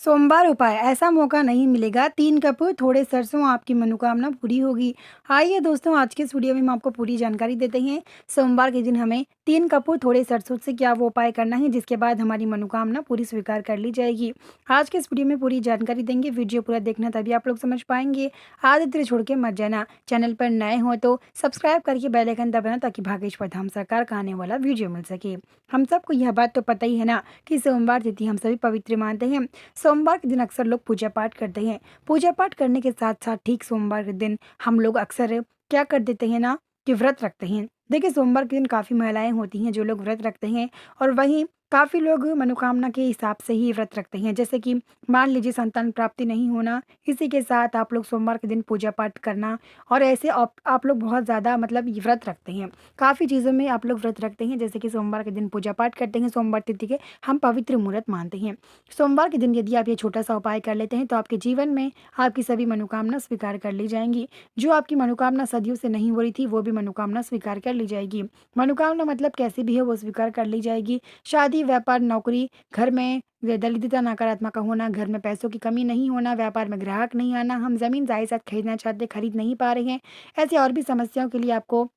सोमवार उपाय ऐसा मौका नहीं मिलेगा। 3 कप थोड़े सरसों आपकी मनोकामना पूरी होगी। आइए दोस्तों, आज के इस वीडियो में हम आपको पूरी जानकारी देते हैं। सोमवार के दिन हमें 3 कप थोड़े सरसों से क्या वो उपाय करना है जिसके बाद हमारी मनोकामना पूरी स्वीकार कर ली जाएगी। आज के इस वीडियो में पूरी जानकारी देंगे, वीडियो पूरा देखना तभी आप लोग समझ पाएंगे। आदित्य छोड़ के मत जाना। चैनल पर नए हो तो सब्सक्राइब करके बेल आइकन दबाना ताकि भागेश्वर धाम सरकार का आने वाला वीडियो मिल सके। हम सबको यह बात तो पता ही है ना कि सोमवार तिथि हम सभी पवित्र मानते हैं। सोमवार के दिन अक्सर लोग पूजा पाठ करते हैं। पूजा पाठ करने के साथ साथ ठीक सोमवार के दिन हम लोग अक्सर क्या कर देते हैं ना कि व्रत रखते हैं। देखिए, सोमवार के दिन काफ़ी महिलाएं होती हैं जो लोग व्रत रखते हैं, और वहीं काफ़ी लोग मनोकामना के हिसाब से ही व्रत रखते हैं। जैसे कि मान लीजिए संतान प्राप्ति नहीं होना, इसी के साथ आप लोग सोमवार के दिन पूजा पाठ करना, और ऐसे आप लोग बहुत ज़्यादा मतलब ये व्रत रखते हैं। काफ़ी चीज़ों में आप लोग व्रत रखते हैं, जैसे कि सोमवार के दिन पूजा पाठ करते हैं। सोमवार तिथि के हम पवित्र मुहूर्त मानते हैं। सोमवार के दिन यदि आप ये छोटा-सा उपाय कर लेते हैं तो आपके जीवन में आपकी सभी मनोकामना स्वीकार कर ली जाएँगी। जो आपकी मनोकामना सदियों से नहीं हो रही थी, वो भी मनोकामना स्वीकार कर ली जाएगी। मनोकामना मतलब कैसी भी हो वो स्वीकार कर ली जाएगी। शादी, व्यापार, नौकरी, घर में दरिद्रता, नकारात्मक होना, घर में पैसों की कमी नहीं होना, व्यापार में ग्राहक नहीं आना, हम ज़मीन जायदाद खरीदना चाहते, खरीद नहीं पा रहे हैं। ऐसी और भी समस्याओं के लिए आपको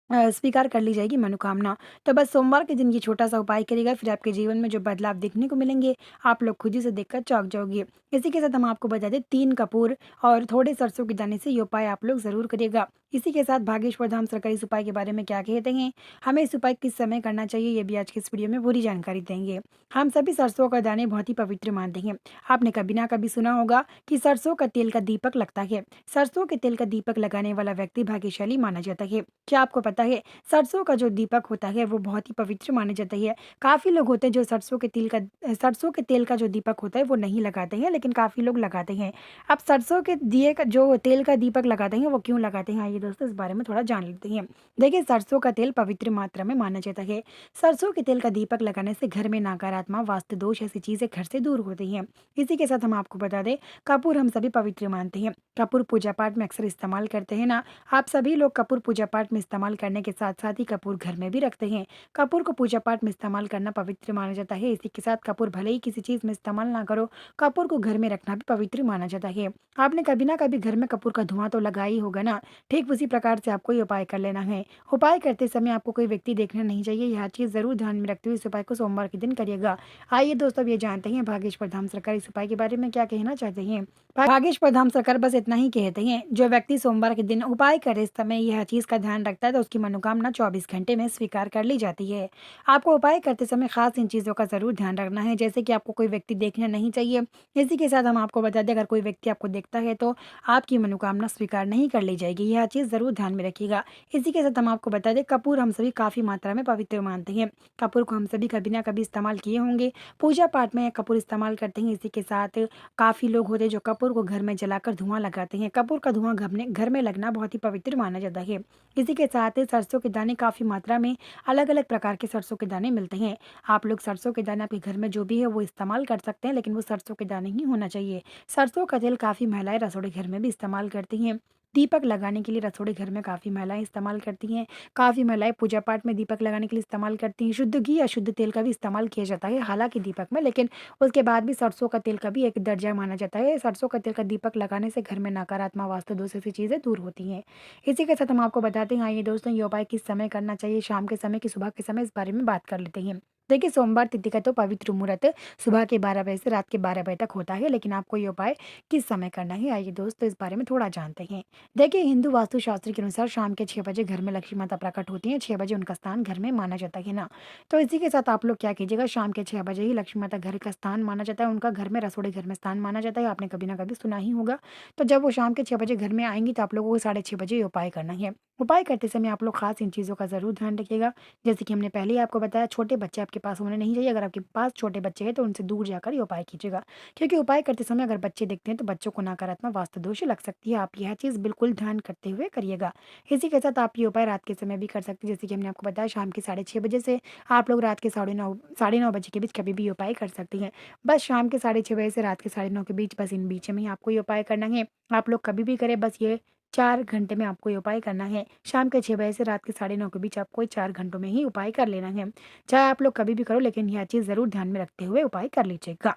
स्वीकार कर ली जाएगी मनोकामना। तो बस सोमवार के दिन ये छोटा-सा उपाय करिएगा, फिर आपके जीवन में जो बदलाव देखने को मिलेंगे, आप लोग खुद ही से देखकर चौंक जाओगे। इसी के साथ हम आपको बता दें, 3 कपूर और थोड़े सरसों के दाने से ये उपाय आप लोग ज़रूर करिएगा। इसी के साथ भागेश्वर धाम सरकार इस उपाय के बारे में क्या कहते हैं, हमें इस उपाय किस समय करना चाहिए, ये भी आज की इस वीडियो में पूरी जानकारी देंगे। हम सभी सरसों का दाने बहुत ही पवित्र मानते हैं। आपने कभी ना कभी सुना होगा कि सरसों का तेल का दीपक लगता है। सरसों के तेल का दीपक लगाने वाला व्यक्ति भाग्यशाली माना जाता है। क्या आपको पता है, सरसों का जो दीपक होता है वो बहुत ही पवित्र माना जाता है। काफ़ी लोग होते हैं जो सरसों के तेल का जो दीपक होता है वो नहीं लगाते हैं, लेकिन काफ़ी लोग लगाते हैं। अब सरसों के दिए का जो तेल का दीपक लगाते हैं वो क्यों लगाते हैं, आइए दोस्तों इस बारे में थोड़ा जान लेते हैं। देखिए, सरसों का तेल पवित्र मात्रा में माना जाता है। सरसों के तेल का दीपक लगाने से घर में नकारात्मक, वास्तु दोष ऐसी चीज़ें घर से दूर होती हैं। इसी के साथ हम आपको बता दें, कपूर हम सभी पवित्र मानते हैं। कपूर पूजा पाठ में अक्सर इस्तेमाल करते हैं ना। आप सभी लोग कपूर पूजा पाठ में इस्तेमाल करने के साथ साथ ही कपूर घर में भी रखते हैं। कपूर को पूजा पाठ में इस्तेमाल करना पवित्र माना जाता है। इसी के साथ कपूर भले ही किसी चीज़ में इस्तेमाल ना करो, कपूर को घर में रखना भी पवित्र माना जाता है। आपने कभी ना कभी घर में कपूर का धुआं तो लगा ही होगा ना। ठीक उसी प्रकार से आपको ये उपाय कर लेना है। उपाय करते समय आपको कोई व्यक्ति देखना नहीं चाहिए। यह चीज़ ज़रूर ध्यान में रखते हुए इस उपाय को सोमवार के दिन करिएगा। आइए दोस्तों, अब ये जानते हैं भागेश्वर धाम सरकार इस उपाय के बारे में क्या कहना चाहते हैं। भागेश्वर धाम सरकार बस इतना ही कहते हैं, जो व्यक्ति सोमवार के दिन उपाय करे इस समय यह चीज़ का ध्यान रखता है तो उसकी मनोकामना 24 घंटे में स्वीकार कर ली जाती है। आपको उपाय करते समय खास इन चीज़ों का ज़रूर ध्यान रखना है, जैसे कि आपको कोई व्यक्ति देखना नहीं चाहिए। इसी के साथ हम आपको बता दें, अगर कोई व्यक्ति आपको देखता है तो आपकी मनोकामना स्वीकार नहीं कर ली जाएगी। यह चीज़ ज़रूर ध्यान में रखिएगा। इसी के साथ हम आपको बता दें, कपूर हम सभी काफ़ी मात्रा में पवित्र मानते हैं। कपूर को हम सभी कभी ना कभी इस्तेमाल किए होंगे। पूजा पाठ में कपूर इस्तेमाल करते हैं। इसी के साथ काफ़ी लोग होते हैं जो कपूर को घर में जलाकर धुआं लगाते हैं। कपूर का धुआं घर में लगना बहुत ही पवित्र माना जाता है। इसी के साथ सरसों के दाने काफ़ी मात्रा में अलग अलग प्रकार के सरसों के दाने मिलते हैं। आप लोग सरसों के दाने आपके घर में जो भी है वो इस्तेमाल कर सकते हैं, लेकिन वो सरसों के दाने ही होना चाहिए। सरसों का तेल काफ़ी महिलाएं रसोई घर में भी इस्तेमाल करती हैं। दीपक लगाने के लिए रसोई घर में काफ़ी महिलाएं इस्तेमाल करती हैं। काफ़ी महिलाएं पूजा पाठ में दीपक लगाने के लिए इस्तेमाल करती हैं। शुद्ध घी या शुद्ध तेल का भी इस्तेमाल किया जाता है हालांकि दीपक में, लेकिन उसके बाद भी सरसों का तेल का भी एक दर्जा माना जाता है। सरसों का तेल का दीपक लगाने से घर में नकारात्मक, वास्तु दोष ऐसी चीज़ें दूर होती हैं। इसी के साथ हम आपको बताते हैं, आइए दोस्तों, ये उपाय किस समय करना चाहिए, शाम के समय कि सुबह के समय, इस बारे में बात कर लेते हैं। देखिए, सोमवार तिथि का तो पवित्र मुहूर्त सुबह के 12 बजे से रात के 12 बजे तक होता है, लेकिन आपको ये उपाय किस समय करना है, आइए दोस्तों इस बारे में थोड़ा जानते हैं। देखिए, हिंदू वास्तु शास्त्र के अनुसार शाम के 6 बजे घर में लक्ष्मी माता प्रकट होती हैं। 6 बजे उनका स्थान घर में माना जाता है ना। तो इसी के साथ आप लोग क्या कीजिएगा, शाम के 6 बजे ही लक्ष्मी माता घर का स्थान माना जाता है, उनका घर में रसोड़े घर में स्थान माना जाता है। आपने कभी ना कभी सुना ही होगा। तो जब वो शाम के 6 बजे घर में आएँगी तो आप लोगों को 6:30 बजे ये उपाय करना है। उपाय करते समय आप लोग खास इन चीज़ों का ज़रूर ध्यान रखिएगा। जैसे कि हमने पहले ही आपको बताया, छोटे बच्चे आपके पास होने नहीं चाहिए। अगर आपके पास छोटे बच्चे हैं तो उनसे दूर जाकर ये उपाय कीजिएगा, क्योंकि उपाय करते समय अगर बच्चे दिखते हैं तो बच्चों को नकारात्मक वास्तु दोष लग सकती है। आप यह चीज़ बिल्कुल ध्यान करते हुए करिएगा। इसी के साथ आप ये उपाय रात के समय भी कर सकते हैं, जैसे कि हमने आपको बताया शाम के 6:30 बजे से आप लोग रात के साढ़े 9 बजे के बीच कभी भी ये उपाय कर सकती हैं। बस शाम के 6:30 बजे से रात के 9:30 के बीच, बस इन बीच में ही आपको ये उपाय करना है। आप लोग कभी भी करें, बस ये 4 घंटे में आपको ये उपाय करना है। शाम के 6 बजे से रात के 9:30 के बीच आपको ये 4 घंटों में ही उपाय कर लेना है। चाहे आप लोग कभी भी करो, लेकिन यह चीज़ ज़रूर ध्यान में रखते हुए उपाय कर लीजिएगा।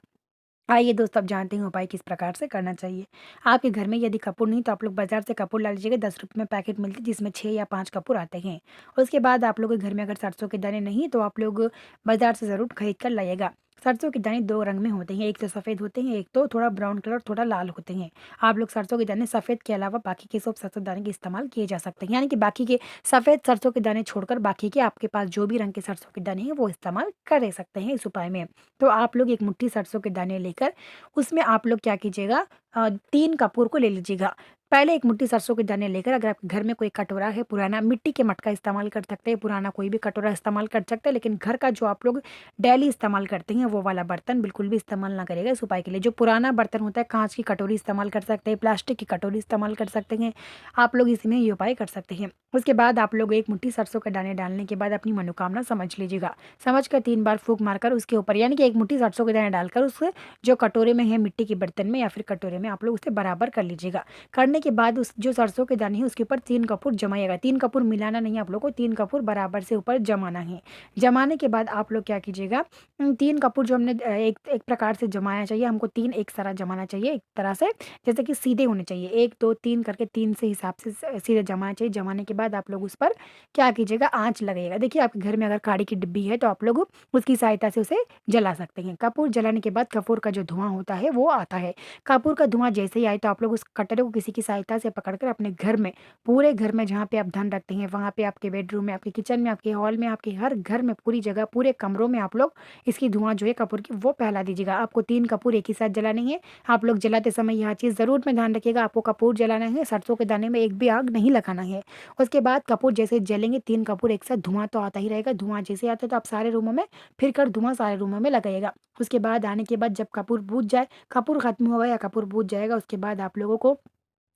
आइए दोस्तों, अब जानते हैं उपाय किस प्रकार से करना चाहिए। आपके घर में यदि कपूर नहीं तो आप लोग बाज़ार से कपूर ला लीजिएगा, ₹10 में पैकेट मिलती है जिसमें 6 या 5 कपूर आते हैं। उसके बाद आप लोगों के घर में अगर सरसों के दाने नहीं तो आप लोग बाज़ार से ज़रूर खरीद कर लाइएगा। सरसों के दाने 2 रंग में होते हैं, एक तो सफ़ेद होते हैं, एक तो थोड़ा ब्राउन कलर, थोड़ा लाल होते हैं। आप लोग सरसों के दाने सफ़ेद के अलावा बाकी के सब सरसों दाने के इस्तेमाल किए जा सकते हैं। यानी कि बाकी के सफ़ेद सरसों के दाने छोड़कर बाकी के आपके पास जो भी रंग के सरसों के दाने हैं वो इस्तेमाल कर सकते हैं इस उपाय में। तो आप लोग 1 मुट्ठी सरसों के दाने लेकर उसमें आप लोग क्या कीजिएगा, 3 कपूर को ले लीजिएगा। पहले 1 मुट्ठी सरसों के दाने लेकर अगर आपके घर में कोई कटोरा है, पुराना मिट्टी के मटका इस्तेमाल कर सकते हैं, पुराना कोई भी कटोरा इस्तेमाल कर सकते हैं, लेकिन घर का जो आप लोग डेली इस्तेमाल करते हैं, वो वाला बर्तन बिल्कुल भी इस्तेमाल ना करिएगा इस उपाय के लिए। जो पुराना बर्तन होता है, काँच की कटोरी इस्तेमाल कर सकते हैं, प्लास्टिक की कटोरी इस्तेमाल कर सकते हैं, आप लोग इसमें ये उपाय कर सकते हैं। उसके बाद आप लोग 1 मुट्ठी सरसों के दाने डालने के बाद अपनी मनोकामना समझ लीजिएगा। समझ कर 3 बार फूँक मारकर उसके ऊपर, यानी कि 1 मुट्ठी सरसों के दाने डालकर उस जो कटोरे में है, मिट्टी के बर्तन में या फिर कटोरे में, आप लोग उसे बराबर कर लीजिएगा। करने के बाद उस जो सरसों के दाने हैं उसके ऊपर 3 कपूर जमाइएगा। 3 कपूर मिलाना नहीं है आप लोग को, 3 कपूर बराबर से ऊपर जमाना है। जमाने के बाद आप लोग क्या कीजिएगा, 3 कपूर जो हमने एक एक प्रकार से जमाया चाहिए, हमको 3 एक साथ जमाना चाहिए एक तरह से, जैसे कि सीधे होने चाहिए। 1, 2, 3 करके 3 से हिसाब से सीधे जमाना चाहिए। जमाने के बाद आप लोग उस पर क्या कीजिएगा, आँच लगाइएगा। देखिए आपके घर में अगर काड़ी की डिब्बी है तो आप लोग उसकी सहायता से उसे जला सकते हैं। कपूर जलाने के बाद कपूर का जो धुआँ होता है वो आता है। कपूर का धुआँ जैसे ही आए तो आप लोग उस कटोरे को किसी की सहायता से पकड़कर अपने घर में, पूरे घर में जहाँ पे आप धन रखते हैं, वहाँ पे आपके बेडरूम में, आपके किचन में, आपके हॉल में, आपके हर घर में, पूरी जगह, पूरे कमरों में आप लोग इसकी धुआँ जो है कपूर की वो फैला दीजिएगा। आपको 3 कपूर एक ही साथ जलाने हैं। आप लोग जलाते समय यह चीज़ ज़रूर में ध्यान रखिएगा, आपको कपूर जलाना है, सरसों के दाने में एक भी आग नहीं लगाना है। उसके बाद कपूर जैसे जलेंगे, 3 कपूर एक साथ, धुआँ तो आता ही रहेगा। धुआँ जैसे आता है तो आप सारे रूमों में फिर कर धुआँ सारे रूमों में लगाइएगा। उसके बाद आने के बाद जब कपूर बुझ जाए, कपूर खत्म होगा या कपूर बुझ जाएगा, उसके बाद आप लोगों को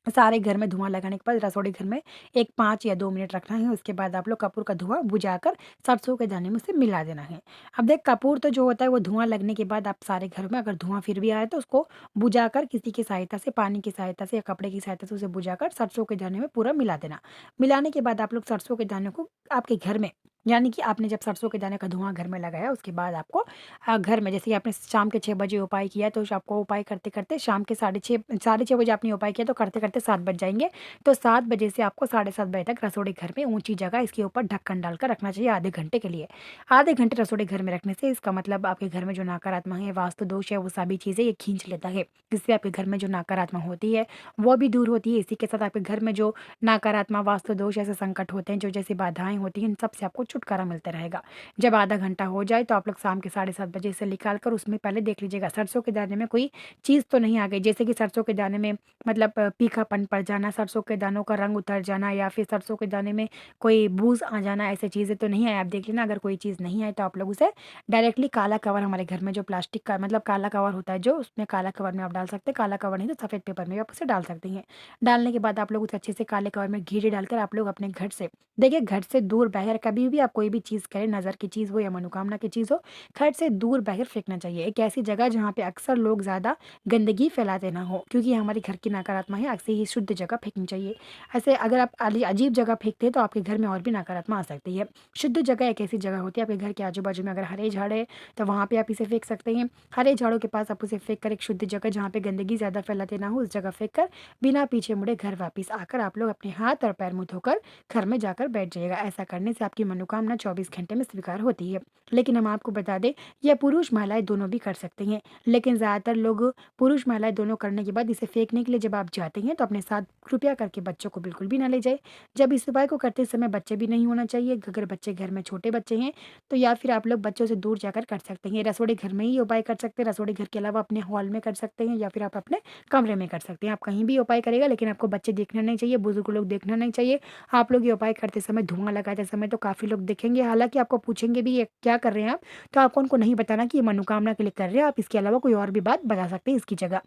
सारे घर में धुआँ लगाने के बाद रसोड़ी घर में एक 5 या 2 मिनट रखना है। उसके बाद आप लोग कपूर का धुआँ बुझाकर सरसों के दाने में उसे मिला देना है। अब देख कपूर तो जो होता है वो धुआँ लगने के बाद आप सारे घर में अगर धुआँ फिर भी आए तो उसको बुझाकर किसी की सहायता से, पानी की सहायता से या कपड़े की सहायता से उसे बुझाकर सरसों के दाने में पूरा मिला देना। मिलाने के बाद आप लोग सरसों के दाने को आपके घर में, यानी कि आपने जब सरसों के दाने का धुआँ घर में लगाया उसके बाद आपको घर में, जैसे कि आपने शाम के 6 बजे उपाय किया तो आपको उपाय करते-करते शाम के साढ़े 6 बजे आपने उपाय किया तो करते-करते 7 बज जाएँगे। तो 7 बजे से आपको साढ़े 7 बजे तक रसोई घर में ऊँची जगह इसके ऊपर ढक्कन डालकर रखना चाहिए आधे घंटे के लिए। आधे घंटे रसोई घर में रखने से इसका मतलब आपके घर में जो नकारात्मा है, वास्तु दोष है, वो सभी चीज़ें ये खींच लेता है। जिससे आपके घर में जो नकारात्मा होती है वो भी दूर होती है। इसी के साथ आपके घर में जो नकारात्मा, वास्तु दोष ऐसे संकट होते हैं, जो जैसी बाधाएँ होती हैं, इन सब से आपको छुटकारा मिलता रहेगा। जब आधा घंटा हो जाए तो आप लोग शाम के साढ़े 7 बजे इसे निकाल कर उसमें पहले देख लीजिएगा सरसों के दाने में कोई चीज़ तो नहीं आ गई। जैसे कि सरसों के दाने में मतलब तीखापन पड़ जाना, सरसों के दानों का रंग उतर जाना या फिर सरसों के दाने में कोई बूस आ जाना, ऐसी चीज़ें तो नहीं आई। आप देख लेना, अगर कोई चीज़ नहीं आई तो आप लोग उसे डायरेक्टली काला कवर, हमारे घर में जो प्लास्टिक का मतलब काला कवर होता है जो, उसमें काला कवर में आप डाल सकते हैं। काला कवर नहीं तो सफ़ेद पेपर में भी आप उसे डाल सकते हैं। डालने के बाद आप लोग उसे अच्छे से काले कवर में घी डालकर आप लोग अपने घर से, देखिए घर से दूर बाहर, कभी भी आप कोई भी चीज़ करें, नज़र की चीज़ हो या मनोकामना की चीज़ हो, घर से दूर बाहर फेंकना चाहिए। एक ऐसी जगह जहाँ पे अक्सर लोग ज़्यादा गंदगी फैलाते ना हो, क्योंकि हमारे घर की नकारात्मा है, ऐसे ही शुद्ध जगह फेंकनी चाहिए। ऐसे अगर आप अजीब जगह फेंकते हैं तो आपके घर में और भी नकारात्मा आ सकती है। शुद्ध जगह एक ऐसी जगह होती है, आपके घर के आजू-बाजू में अगर हरे झाड़ है तो वहाँ पे आप इसे फेंक सकते हैं। हरे झाड़ों के पास आप उसे फेंक कर एक शुद्ध जगह जहाँ पे गंदगी ज़्यादा फैलाते ना हो, उस जगह फेंक कर बिना पीछे मुड़े घर वापिस आकर आप लोग अपने हाथ और पैर मुँह धोकर घर में जाकर बैठ जाइएगा। ऐसा करने से आपकी मनोकामना 24 घंटे में स्वीकार होती है। लेकिन हम आपको बता दें, यह पुरुष महिलाएँ दोनों भी कर सकते हैं। लेकिन ज़्यादातर लोग पुरुष महिलाएँ दोनों करने के बाद इसे फेंकने के लिए जब आप जाते हैं तो अपने साथ कृपया करके बच्चों को बिल्कुल भी ना ले जाएँ। जब इस उपाय को करते समय बच्चे भी नहीं होना चाहिए। अगर बच्चे घर में छोटे बच्चे हैं तो या फिर आप लोग बच्चों से दूर जाकर कर सकते हैं। रसोई घर में ही उपाय कर सकते हैं। रसोई घर के अलावा अपने हॉल में कर सकते हैं या फिर आप अपने कमरे में कर सकते हैं। आप कहीं भी उपाय करेगा, लेकिन आपको बच्चे देखना नहीं चाहिए, बुजुर्ग लोग देखना नहीं चाहिए। आप लोग ये उपाय करते समय, धुआँ लगाते समय तो काफ़ी लोग देखेंगे, हालाँकि आपको पूछेंगे भी ये क्या कर रहे हैं आप? तो आपको उनको नहीं बताना कि ये मनोकामना के लिए कर रहे हैं, आप इसके अलावा कोई और भी बात बता सकते हैं इसकी जगह।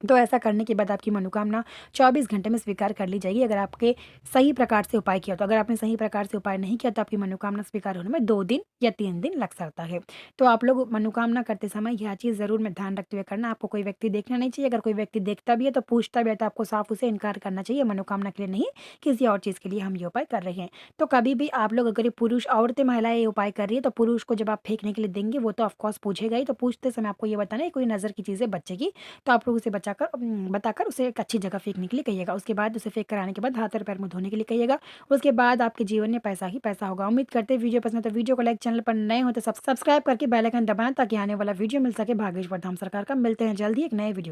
तो ऐसा करने के बाद आपकी मनोकामना 24 घंटे में स्वीकार कर ली जाएगी, अगर आपके सही प्रकार से उपाय किया तो। अगर आपने सही प्रकार से उपाय नहीं किया तो आपकी मनोकामना स्वीकार होने में 2 दिन या 3 दिन लग सकता है। तो आप लोग मनोकामना करते समय यह चीज़ ज़रूर में ध्यान रखते हुए करना, आपको कोई व्यक्ति देखना नहीं चाहिए। अगर कोई व्यक्ति देखता भी है तो पूछता भी है तो आपको साफ उसे इनकार करना चाहिए, मनोकामना के लिए नहीं, किसी और चीज़ के लिए हम ये उपाय कर रहे हैं। तो कभी भी आप लोग, अगर ये पुरुष, औरतें, महिलाएँ ये उपाय कर रही है तो पुरुष को जब आप फेंकने के लिए देंगे वो तो ऑफ कोर्स पूछेगा ही, तो पूछते समय आपको ये बताना है कोई नज़र की चीज़ें बचेगी तो आप लोग उसे बताकर उसे एक अच्छी जगह फेंकने के लिए कहिएगा। उसके बाद उसे फेंक कर आने के बाद हाथ और पैर मुँह धोने के लिए कहिएगा। उसके बाद आपके जीवन में पैसा ही पैसा होगा। उम्मीद करते हैं वीडियो पसंद है तो वीडियो को लाइक, चैनल पर नए हो तो सब्सक्राइब करके बेल आइकन दबाएँ ताकि आने वाला वीडियो मिल सके भागेश्वर धाम सरकार का। मिलते हैं जल्द ही एक नए वीडियो